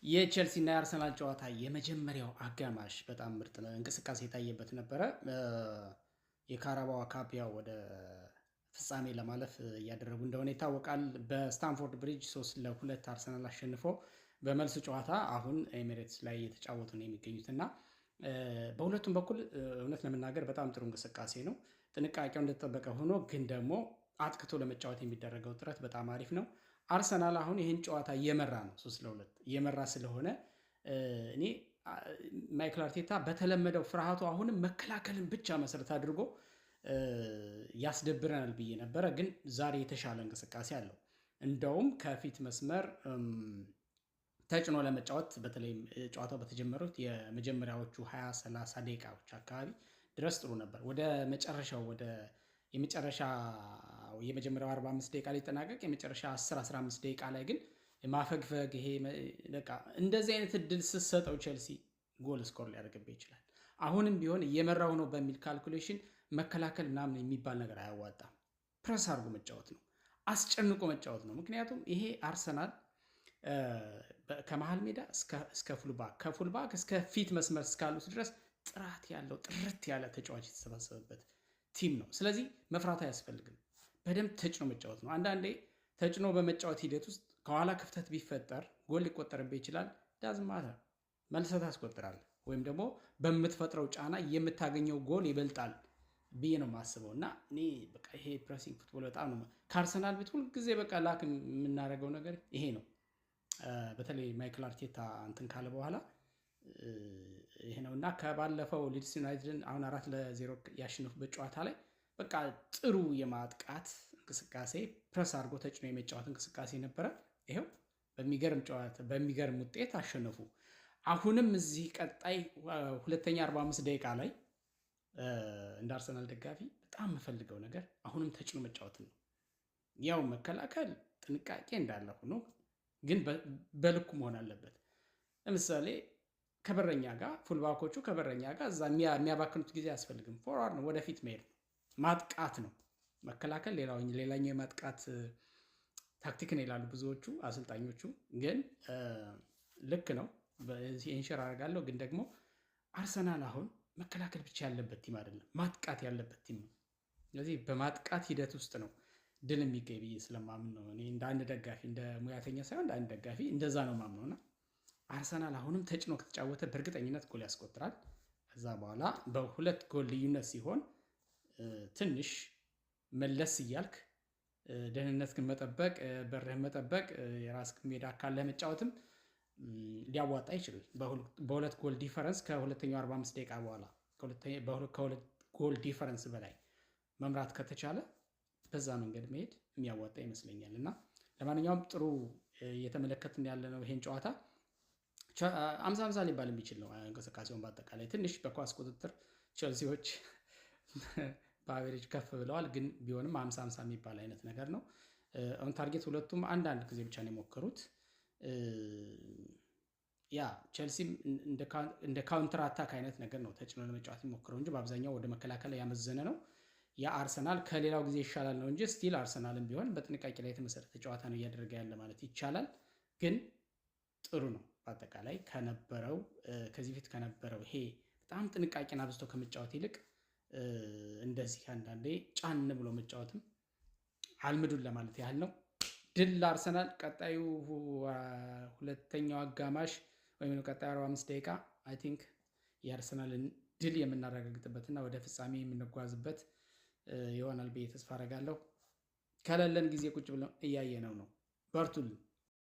የቼልሲ እና የአርሰናል ጨዋታ የመጀመሪያው አጋማሽ በጣም ምርጥ እንቅስቃሴ የታየበት ነበረ። የካራባዋ ካፕ ያው ወደ ፍጻሜ ለማለፍ እያደረጉ እንደሆነ ይታወቃል። በስታንፎርድ ብሪጅ 3-2 አርሰናል አሸንፎ በመልሱ ጨዋታ አሁን ኤሚሬትስ ላይ እየተጫወቱ ነው የሚገኙት እና በሁለቱም በኩል እውነት ለመናገር በጣም ጥሩ እንቅስቃሴ ነው። ጥንቃቄው እንደተጠበቀ ሆኖ ግን ደግሞ አጥቅቶ ለመጫወት የሚደረገው ጥረት በጣም አሪፍ ነው። አርሰናል አሁን ይህን ጨዋታ እየመራ ነው፣ 3-2 እየመራ ስለሆነ እኔ ማይክል አርቴታ በተለመደው ፍርሃቱ አሁንም መከላከልን ብቻ መሰረት አድርጎ ያስደብረናል ብዬ ነበረ። ግን ዛሬ የተሻለ እንቅስቃሴ አለው። እንደውም ከፊት መስመር ተጭኖ ለመጫወት በተለይም ጨዋታው በተጀመሩት የመጀመሪያዎቹ 20-30 ደቂቃዎች አካባቢ ድረስ ጥሩ ነበር። ወደ መጨረሻው የመጀመሪያው 45 ደቂቃ ላይ ተጠናቀቅ የመጨረሻ 10-15 ደቂቃ ላይ ግን ማፈግፈግ ይሄ በቃ እንደዚህ አይነት እድል ስትሰጠው ቼልሲ ጎል ስኮር ሊያደርግብህ ይችላል። አሁንም ቢሆን እየመራው ነው በሚል ካልኩሌሽን መከላከል ምናምን የሚባል ነገር አያዋጣም። ፕረስ አድርጎ መጫወት ነው፣ አስጨንቆ መጫወት ነው። ምክንያቱም ይሄ አርሰናል ከመሃል ሜዳ እስከ ፉልባክ ከፉልባክ እስከ ፊት መስመር እስካሉት ድረስ ጥራት ያለው ጥርት ያለ ተጫዋች የተሰባሰበበት ቲም ነው። ስለዚህ መፍራት አያስፈልግም። በደንብ ተጭኖ መጫወት ነው። አንዳንዴ ተጭኖ በመጫወት ሂደት ውስጥ ከኋላ ክፍተት ቢፈጠር ጎል ሊቆጠርብህ ይችላል። ዳዝማታ መልሰህ ታስቆጥራለህ፣ ወይም ደግሞ በምትፈጥረው ጫና የምታገኘው ጎል ይበልጣል ብዬ ነው የማስበው። እና እኔ በቃ ይሄ ፕሬሲንግ ፉትቦል በጣም ነው ከአርሰናል ቤት ሁልጊዜ በቃ ላክ የምናደርገው ነገር ይሄ ነው። በተለይ ማይክል አርቴታ እንትን ካለ በኋላ ይሄ ነው እና ከባለፈው ሊድስ ዩናይትድን አሁን 4-0 ያሸነፉበት ጨዋታ ላይ በቃ ጥሩ የማጥቃት እንቅስቃሴ ፕረስ አድርጎ ተጭኖ የመጫወት እንቅስቃሴ ነበረ። ይሄው በሚገርም ጨዋታ በሚገርም ውጤት አሸነፉ። አሁንም እዚህ ቀጣይ ሁለተኛ 45 ደቂቃ ላይ እንደ አርሰናል ደጋፊ በጣም የምፈልገው ነገር አሁንም ተጭኖ መጫወት ነው። ያው መከላከል ጥንቃቄ እንዳለ ሆኖ ግን በልኩ መሆን አለበት። ለምሳሌ ከበረኛ ጋር ፉልባኮቹ ከበረኛ ጋር እዛ የሚያባክኑት ጊዜ አያስፈልግም። ፎርዋርድ ነው፣ ወደፊት መሄድ ነው፣ ማጥቃት ነው። መከላከል ሌላኛው የማጥቃት ታክቲክን ይላሉ ብዙዎቹ አሰልጣኞቹ። ግን ልክ ነው፣ ኢንሸር አደርጋለሁ። ግን ደግሞ አርሰናል አሁን መከላከል ብቻ ያለበት ቲም አይደለም፣ ማጥቃት ያለበት ቲም ነው። ስለዚህ በማጥቃት ሂደት ውስጥ ነው ድል የሚገኝ ብዬ ስለማምን ነው። እኔ እንደ አንድ ደጋፊ እንደ ሙያተኛ ሳይሆን እንደ አንድ ደጋፊ እንደዛ ነው ማምነውና አርሰናል አሁንም ተጭኖ ከተጫወተ በእርግጠኝነት ጎል ያስቆጥራል። ከዛ በኋላ በሁለት ጎል ልዩነት ሲሆን ትንሽ መለስ እያልክ ደህንነትህን መጠበቅ፣ በርህን መጠበቅ፣ የራስ ሜዳ ካለ መጫወትም ሊያዋጣ ይችላል። በሁለት ጎል ዲፈረንስ ከሁለተኛው 45 ደቂቃ በኋላ ከሁለት ጎል ዲፈረንስ በላይ መምራት ከተቻለ በዛ መንገድ መሄድ የሚያዋጣ ይመስለኛል። እና ለማንኛውም ጥሩ እየተመለከትን ያለ ነው ይሄን ጨዋታ 50-50 ሊባል የሚችል ነው እንቅስቃሴውን። በአጠቃላይ ትንሽ በኳስ ቁጥጥር ቼልሲዎች በአቬሬጅ ከፍ ብለዋል፣ ግን ቢሆንም 50-50 የሚባል አይነት ነገር ነው። ኦን ታርጌት ሁለቱም አንዳንድ ጊዜ ብቻ ነው የሞከሩት። ያ ቼልሲም እንደ ካውንተር አታክ አይነት ነገር ነው ተጭኖ ለመጫወት የሚሞክረው እንጂ በአብዛኛው ወደ መከላከል ያመዘነ ነው። የአርሰናል ከሌላው ጊዜ ይሻላል ነው እንጂ ስቲል አርሰናልም ቢሆን በጥንቃቄ ላይ የተመሰረተ ጨዋታ ነው እያደረገ ያለ ማለት ይቻላል። ግን ጥሩ ነው በአጠቃላይ ከነበረው ከዚህ ፊት ከነበረው ይሄ በጣም ጥንቃቄን አብዝቶ ከመጫወት ይልቅ እንደዚህ አንዳንዴ ጫን ብሎ መጫወትም አልምዱን ለማለት ያህል ነው። ድል ለአርሰናል። ቀጣዩ ሁለተኛው አጋማሽ ወይም ቀጣዩ 45 ደቂቃ አይ ቲንክ የአርሰናልን ድል የምናረጋግጥበትና ወደ ፍጻሜ የምንጓዝበት ይሆናል ብዬ ተስፋ አደርጋለሁ። ከሌለን ጊዜ ቁጭ ብለን እያየነው ነው። በርቱልን።